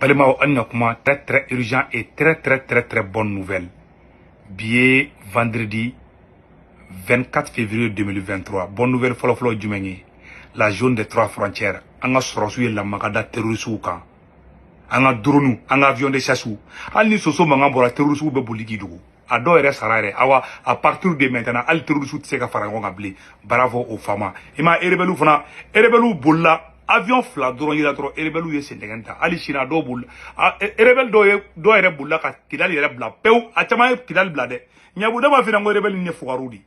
Balima Annakuma, très urgent et très bonne nouvelle. Billet vendredi 24 février 2023. Bonne nouvelle follow Djumeni. La zone des 3 frontières. Anga Sorosu la Magada terroriste kan. Anga drone, anga avion de chasse. Alni soso manga bora terroriste be boligi dugu. Ado ere sarare awa à partir de maintenant al terroriste tseka farango ngabli. Bravo aux femmes. Ima erebelu fana erebelu bolla avion fla dron yira dron erebelu ye sendeganta ali china do bul erebel do ere bulla ka kidali ere bla pew atama kidali bla de nyabu dama fina ngo erebel ne fugarudi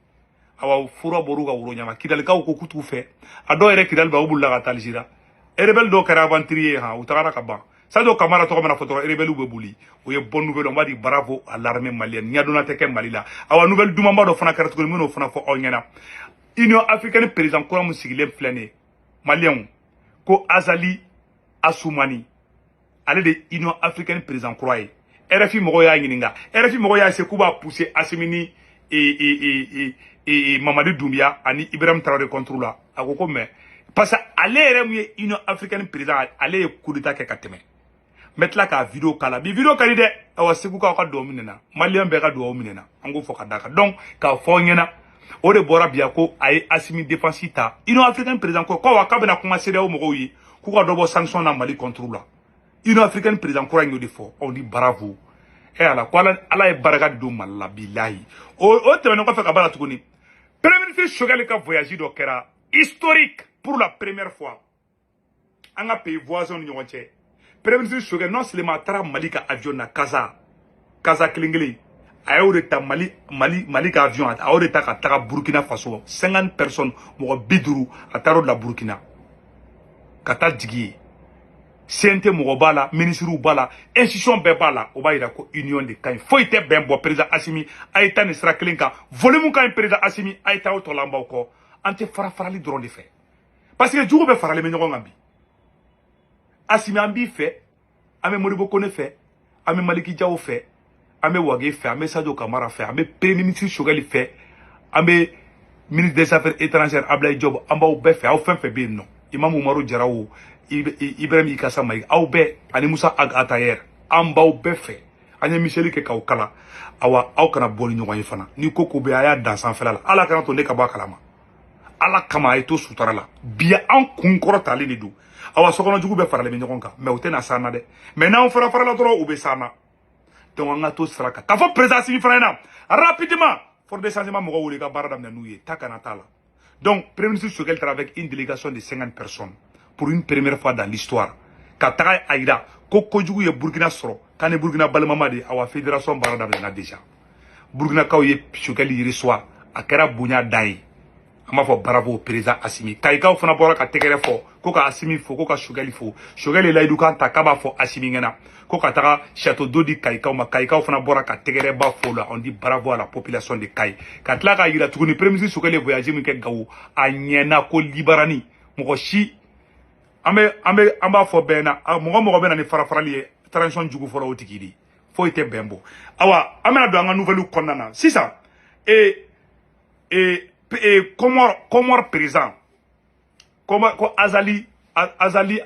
awa fura boru ga wuro nyama kidali ka ko kutu fe ado ere kidali ba bulla ka talijira erebel do kara aventurier ha utara ka ba sado kamara to kamana foto erebelu be buli o ye bonne nouvelle on va dire bravo à l'armée malienne nyadona teke malila awa nouvelle dumamba do fana karatu ko mino fana fo onyana Union africaine président ko mu sigile plené malien ko Azali Assoumani ale de Union africaine président croyé RFI mogo ya nyininga RFI mogo ya se kuba pousser Assimini et Mamadou Doumbia ani Ibrahim Traoré contre là akoko mais parce que ale remu Union africaine président ale coup d'état ke kateme metla ka vidéo kala bi vidéo kali de awa seku ka do minena malien be ka do minena ango fo ka daka donc ka fo nyena o de bora biya ko ay Assimi défense ta Union africaine président ko waka bena commencer de o mogo yi ku ka dobo sanction na Mali contre là Union africaine président ko rango de fo on dit bravo et ala ko ala e baraka do malla billahi o te no ko fa ka bala tukuni premier ministre Choguel ka voyage do kera historique pour la première fois en un pays voisin ni wonche premier ministre Choguel non seulement tara Mali ka avion na Kaza klingeli Aoreta Mali ka avion aoreta ka taka Burkina Faso 50 personnes mo biduru ataro de la Burkina kata digi CNT mo bala ministre bala institution be bala o ba ira ko union de kan foi te ben bo président Assimi aita ni sra klinka volume kan président Assimi aita o to lamba ko ante farali drone de fait parce que djogo be farale me nyogo ngambi Assimi ambi fait ame Modibo Kone fait ame Maliki Diaw fait ame Wage fait ame Sadio Kamara fait ame premier ministre Choguel fait ame ministre des affaires étrangères Ablaye Diop amba o be fait au fait be non Imam Umaru Jarawo Ibrahim Ikassa May au be ani Moussa Atayer amba o be fait anya Michel ke kala awa au kana boli nyogo fana ni koko be aya dans san fela ala kana to ne ka ba kalama ala kama ay to sutara la biya an kunkoro tali ni do awa sokono jugu be farale be nyogo ka mais o tena sana de mais na on fara la dro o be sana donc on a to sraka ka fo président Assimi frana rapidement for des changements mo wuli ka barada na nuye takana tala donc premier ministre Choguel travaille avec une délégation de 50 personnes pour une première fois dans l'histoire ka taga aida ko jugu ye Burkina soro kane Burkina balmama de awa fédération barada na déjà Burkina kaw ye Choguel yiri soir akara bunya dai ama fo bravo président Assimi kaikaw fana bora ka tegere fo ko ka Assimi fo ko ka Choguel fo Choguel la idukan takaba fo Assimi ngena ko ka taga château d'eau di kaikaw ma kaikaw fana bora ka tegere ba fo la on dit bravo à la population de Kay ka tla ka yira tukuni premier ministre Choguel voyager mi ke gawo anyena ko libarani mo shi amba fo bena mo bena ni farali transition jugu fo la otikidi fo ite bembo awa amena do nga nouvelle konnana sisa et Comore président ko Azali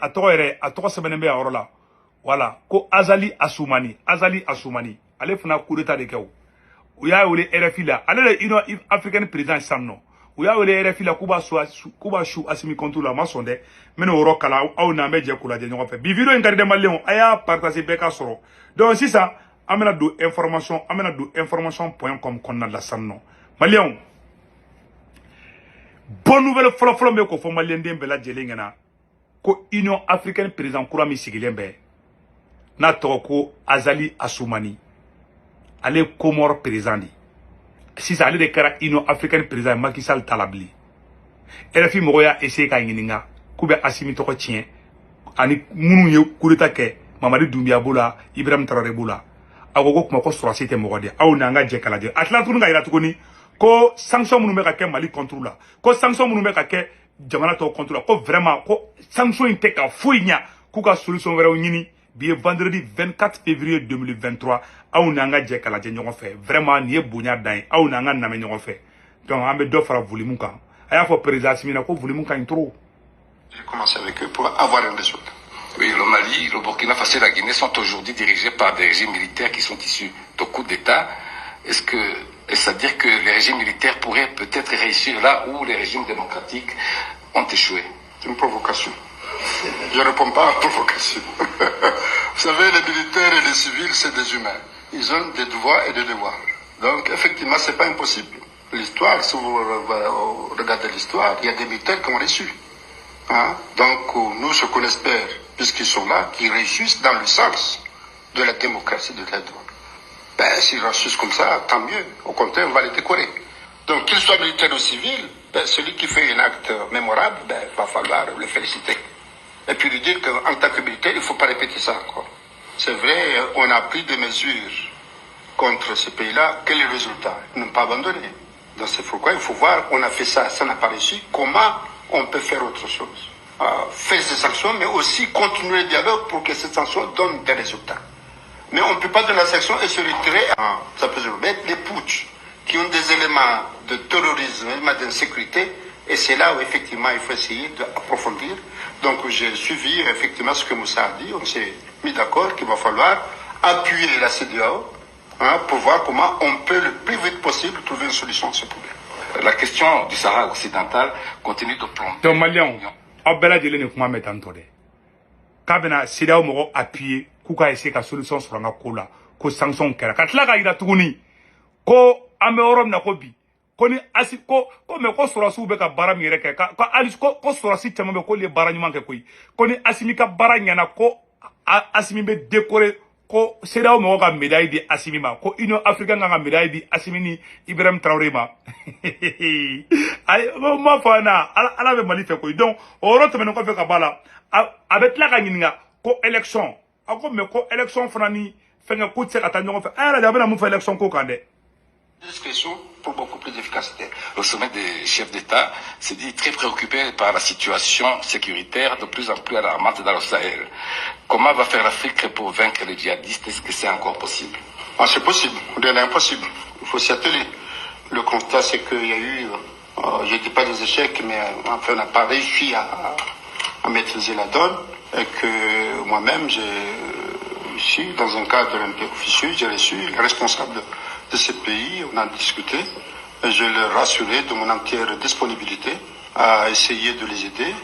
atoko sebenembe ya orola voilà ko Azali Assoumani ale funa coup d'état de kew uya wole RFI la ale le Union africaine président sanno uya wole RFI la kuba shu Assimi contre la masonde meno oro kala au na meje kula de nyofe bi video ngari de malion aya partager beka soro donc si ça amena do information.com konna la sanno malion bonne nouvelle follow me ko fo malien dembe la jelengena ko Union africaine président kura mi sigilembe na to ko Azali Assoumani ale Comore président di si ça ale de kara Union africaine président Macky Sall talabli RFI moya essayer ka ngininga kube Assimi to ko tien ani munu ye kurita ke Mamadou Doumbia bola Ibrahim Traoré bola agogo kuma ko sorasite mogode aw nanga je kala de atla tunu ga ira tukuni ko sanction munu me ka ke Mali contre la ko sanction munu me ka ke jamana to contre la ko vraiment ko sanction inte ka fuinya ku ka solution wéro ñini bi vendredi 24 février 2023 aw nanga je kala je ñogo fe vraiment ni e buña dai aw nanga na me ñogo fe donc ambe do fara volume kan aya fo président Assimi na ko volume kan trop j'ai commencé avec eux pour avoir un résultat Oui, le Mali, le Burkina Faso et la Guinée sont aujourd'hui dirigés par des régimes militaires qui sont issus de coups d'État. Est-ce à dire que les régimes militaires pourraient peut-être réussir là où les régimes démocratiques ont échoué? C'est une provocation. Je ne réponds pas à la provocation. Vous savez, les militaires et les civils, c'est des humains. Ils ont des devoirs et des devoirs. Donc, effectivement, c'est pas impossible. L'histoire, si vous regardez l'histoire, il y a des militaires qui ont réussi. Hein? Donc, nous, ce qu'on espère, puisqu'ils sont là, qu'ils réussissent dans le sens de la démocratie, de la droit. Ben, s'ils réussissent comme ça, tant mieux. Au contraire, on va les décorer. Donc, qu'ils soient militaires ou civils, ben, celui qui fait un acte mémorable, ben, va falloir le féliciter. Et puis lui dire qu'en tant que militaire, il ne faut pas répéter ça encore. C'est vrai, on a pris des mesures contre ces pays-là. Quel est le résultat? Ils n'ont pas abandonné. Donc c'est pourquoi il faut voir, on a fait ça, ça n'a pas réussi. Comment on peut faire autre chose? Faire ces sanctions, mais aussi continuer le dialogue pour que ces sanctions donnent des résultats. Mais on ne peut pas donner la sanction et se retirer. Ça peut se remettre les putsch qui ont des éléments de terrorisme, d'insécurité. Et c'est là où effectivement il faut essayer d'approfondir. Donc j'ai suivi effectivement ce que Moussa a dit. On s'est mis d'accord qu'il va falloir appuyer la CEDEAO pour voir comment on peut le plus vite possible trouver une solution à ce problème. La question du Sahara occidental continue de plomber. Donc Maliens, Abela de ne kuma mettre en tode. Kabena CEDEAO m'aura appuyé, kuka essayer la solution sur la cola, ko sanction kera. Quand la gaïda tourni, ko améorom na kobi. Koni asi ko me ko surasu be ka bara mi reke ka ali ko surasi temo be ko le bara nyuma ke koy koni asimi ka bara nyana ko asimi be décorer ko CEDEAO mo ka médaille di asimi ma ko Union africaine nga médaille di asimi ni Ibrahim Traoré ma ay ma fana ala be Mali fe koy donc oro temo ko fe ka bala avec la gagnina ko élection ako me ko élection fana ni fe nga ko tse ka tan ngo fe ala da bana mu fe élection ko kande discrétion pour beaucoup plus d'efficacité. Le sommet des chefs d'État s'est dit très préoccupé par la situation sécuritaire de plus en plus alarmante dans le Sahel. Comment va faire l'Afrique pour vaincre les djihadistes? Est-ce que c'est encore possible? C'est possible, rien n'est impossible. Il faut s'y atteler. Le constat, c'est qu'il y a eu, je ne dis pas des échecs, mais enfin, on n'a pas réussi à maîtriser la donne. Et que moi-même, ici, dans un cadre un peu officieux, j'ai reçu les responsables de ce pays, on a discuté, et je leur rassurais de mon entière disponibilité à essayer de les aider,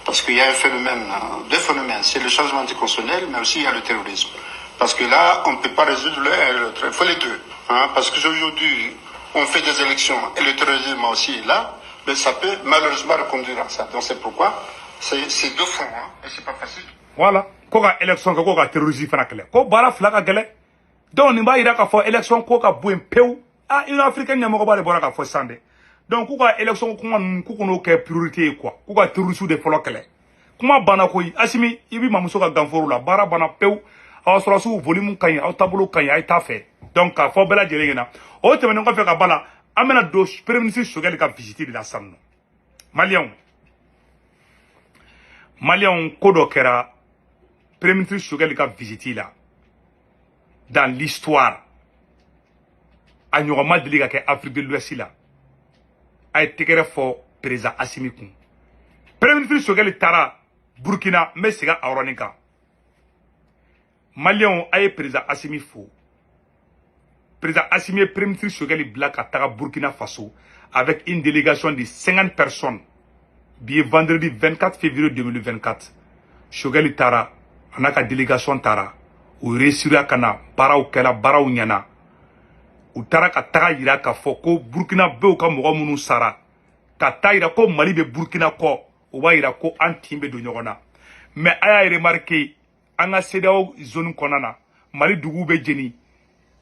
parce qu'il y a un phénomène, deux phénomènes, c'est le changement anticonstitutionnel, mais aussi il y a le terrorisme. Parce que là, on ne peut pas résoudre l'un et l'autre, il faut les deux. Parce qu'aujourd'hui, on fait des élections et le terrorisme aussi est là, mais ça peut malheureusement reconduire à ça. Donc c'est pourquoi c'est deux fronts, et c'est pas facile. Voilà, koka élection koka terrorisme fana kele, ko bara flaka kele. Donc ni ba ira ka fo élection ko ka buen peu Union africaine nyamo ba le bora ka fo sande donc ku ka élection ko ngon ku no ke priorité quoi ku ka terrorisme de folo kele kuma bana ko asimi ibi mamuso ka ganforo la bara bana peu aw sura su volume kan aw tableau kan ay ta fait donc ka fo bela jere ngena o teme ngo fe ka bala amena do premier ministre Choguel ka visiter de la sanno Malien ko do kera premier ministre Choguel ka visiter là dans l'histoire, a ɲɔgɔnma deli ka kɛ Afrique de l'Ouest la a ye tɛgɛrɛ fɔ président Assimi kun premier ministre Choguel taara Burkina n bɛ segin a yɔrɔnin kan Maliens a ye président Assimi fo président Assimi ye premier ministre Choguel bila ka taga Burkina Faso avec une délégation de 50 personnes bi ye vendredi 24 février 2024 Choguel taara a n'a ka délégation taara u réussira kana baraw kɛla baraw ɲana u taara ka taga yira ka fɔ ko Burkina bew ka mɔgɔ minnu sara ka taa yira ko Mali bɛ Burkina kɔ u b'a yira ko an tin bɛ don ɲɔgɔn na mais a y'a remarqué an ka CEDEAO zone kɔnɔna na Mali duguw bɛ jeni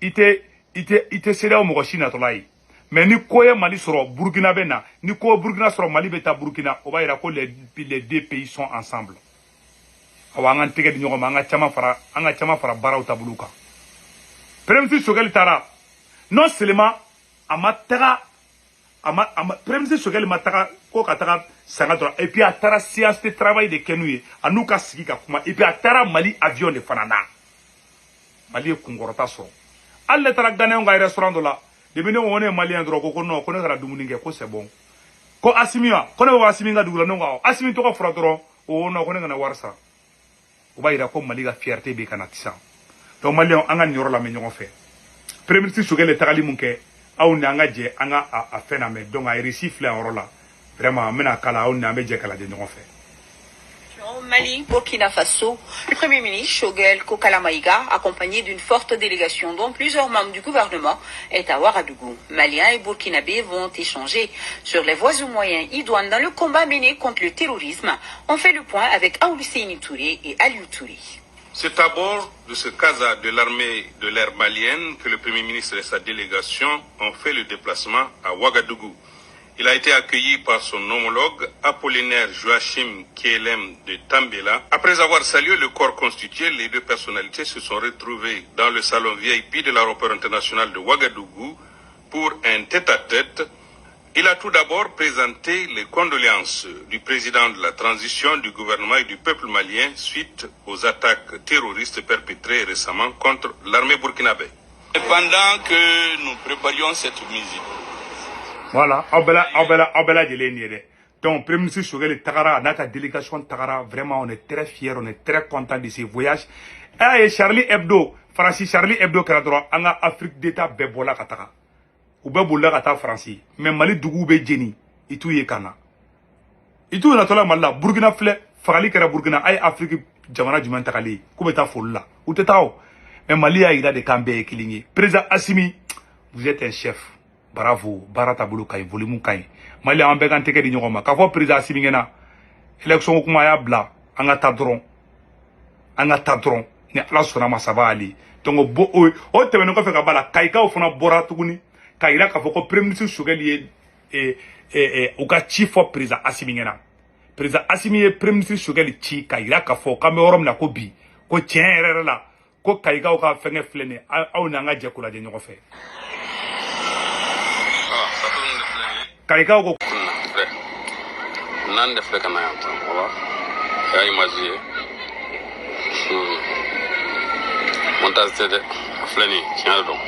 i tɛ CEDEAO mɔgɔ si natɔla ye mais ni ko ye Mali sɔrɔ Burkina bɛ na ni ko Burkina sɔrɔ Mali bɛ taa Burkina o b'a yira ko les deux pays sont ensemble awa an tɛgɛ di ɲɔgɔn ma an ka caman fara baaraw taabolo kan premier ministre Choguel taara non seulement a ma taga premier ministre Choguel ma taga ko ka taga sanga dɔrɔn et puis a taara séance de travail de kɛ n'u ye a n'u ka sigi ka kuma et puis a taara Mali avion de fana na Mali ye kunkɔrɔta sɔrɔ hali ne taara Ghanéen ka restaurant dɔ la depuis ne ko ne ye Malien dɔrɔn ko non ko ne kana dumuni kɛ ko c'est bon ko Assimi wa ko ne bɛ Assimi ka dugu la ne ko Assimi tɔgɔ fɔra dɔrɔn non ko ne kana wari sara o b'a yira ko Mali ka fierté bɛ kana sisan donc malien an ka nin yɔrɔ lamɛn ɲɔgɔn fɛ premier ministre Sogɛl ye tagali mun kɛ aw ni an ka jɛ an ka a fɛn lamɛn donc a ye réussi filɛ yɔrɔ la vraiment n bɛna kala aw ni an bɛ jɛ kala de ɲɔgɔn fɛ. Au Mali, Burkina Faso, le Premier ministre Choguel Kokala Maïga, accompagné d'une forte délégation dont plusieurs membres du gouvernement, est à Ouagadougou. Maliens et Burkinabés vont échanger sur les voies et moyens idoines dans le combat mené contre le terrorisme. On fait le point avec Aoulisseini Touré et Aliou Touré. C'est à bord de ce casa de l'armée de l'air malienne que le Premier ministre et sa délégation ont fait le déplacement à Ouagadougou. Il a été accueilli par son homologue Apollinaire Joachim Kielem de Tambela. Après avoir salué le corps constitué, les deux personnalités se sont retrouvées dans le salon VIP de l'aéroport international de Ouagadougou pour un tête-à-tête. Il a tout d'abord présenté les condoléances du président de la transition, du gouvernement et du peuple malien suite aux attaques terroristes perpétrées récemment contre l'armée burkinabé. Pendant que nous préparions cette visite, voilà, Abela de donc, Premier ministre Choguel Tagara, notre délégation Tagara, vraiment, on est très fiers, on est très contents de ces voyages. Et Charlie Hebdo, Francis Charlie Hebdo, qui a droit à l'Afrique d'État, Bebola Katara. Ou Bebola Kata Francis. Mais Mali Dougou Bejeni, et tout y est Kana. Et tout, on a Mala, Burkina Flé, Farali Kara Burkina, Aïe Afrique, Jamana Juman Takali, Koubeta Folla, ou Tetao. Mais Mali a ida de Kambe et Kilingi. Président Assimi, vous êtes un chef. Bravo, barata bulu kay, volume kay. Mali an bɛ kan tɛgɛ di ɲɔgɔn ma. K'a fɔ président Assimi ɲɛna, élection kuma y'a bila, an ka taa dɔrɔn. An ka taa dɔrɔn. Ni Ala sɔnna ma saba ali. Donc o tɛmɛnen kɔfɛ ka bala, kayikaw fana bɔra tuguni. K'a yira k'a fɔ ko premier ministre Choguel ye u ka ci fɔ président Assimi ɲɛna. Président Assimi ye premier ministre Choguel ci k'a yira k'a fɔ k'an bɛ yɔrɔ min na ko bi, ko tiɲɛ yɛrɛ la, ko kayikaw ka fɛngɛ filɛ nin ye, aw ni an ka jɛ k'o lajɛ ɲɔgɔn fɛ. Kayikaw ko nan def rek na yam wala ay imaginer montage de flani tiens donc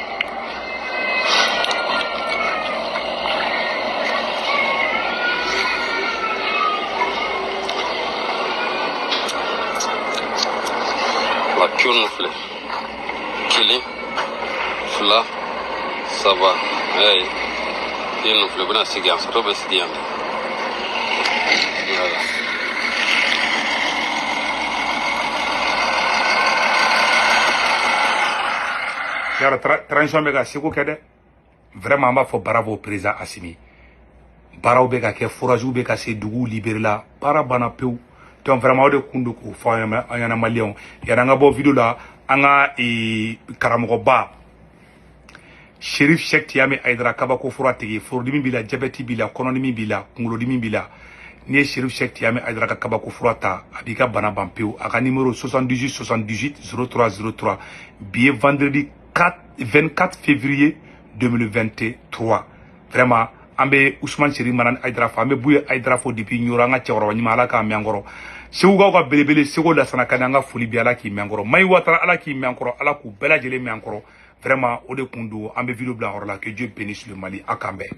la kion fle kili fla ça va hey il nous fait bien c'est bien ça doit être bien yara transition bɛ ka seko kɛ dɛ vraiment an b'a fɔ bravo président Assimi baaraw bɛ ka kɛ foragew bɛ ka se duguw libéré la baara banna pewu donc vraiment o de kun do k'o fɔ an ɲɛna maliyɛnw yani an ka bɔ video la an ka karamɔgɔba Shérif Cheikh Tiamé Aïdara kabako fura tigi forodimi b'i la diabète b'i la kɔnɔdimi b'i la kunkolodimi b'i la n'i ye Shérif Cheikh Tiamé Aïdara ka kabako fura ta a b'i ka bana ban pewu a ka numéro 78 78 0303 bi ye vendredi 24 février 2023 vraiment an bɛ Ousmane Shérif Manani Aïdara fo an bɛ Buye Aïdara fo depuis Ɲoro an ka cɛkɔrɔba ɲuman Ala k'a mɛn an kɔrɔ Segukaw ka belebele Sego Lassana Kane an ka foli bi Ala k'i mɛn an kɔrɔ Mayi Watara Ala k'i mɛn an kɔrɔ Ala k'u bɛɛ lajɛlen mɛn an kɔrɔ vraiment o de kun do an bɛ video bila yɔrɔ la que Dieu bénisse le Mali a k'an bɛn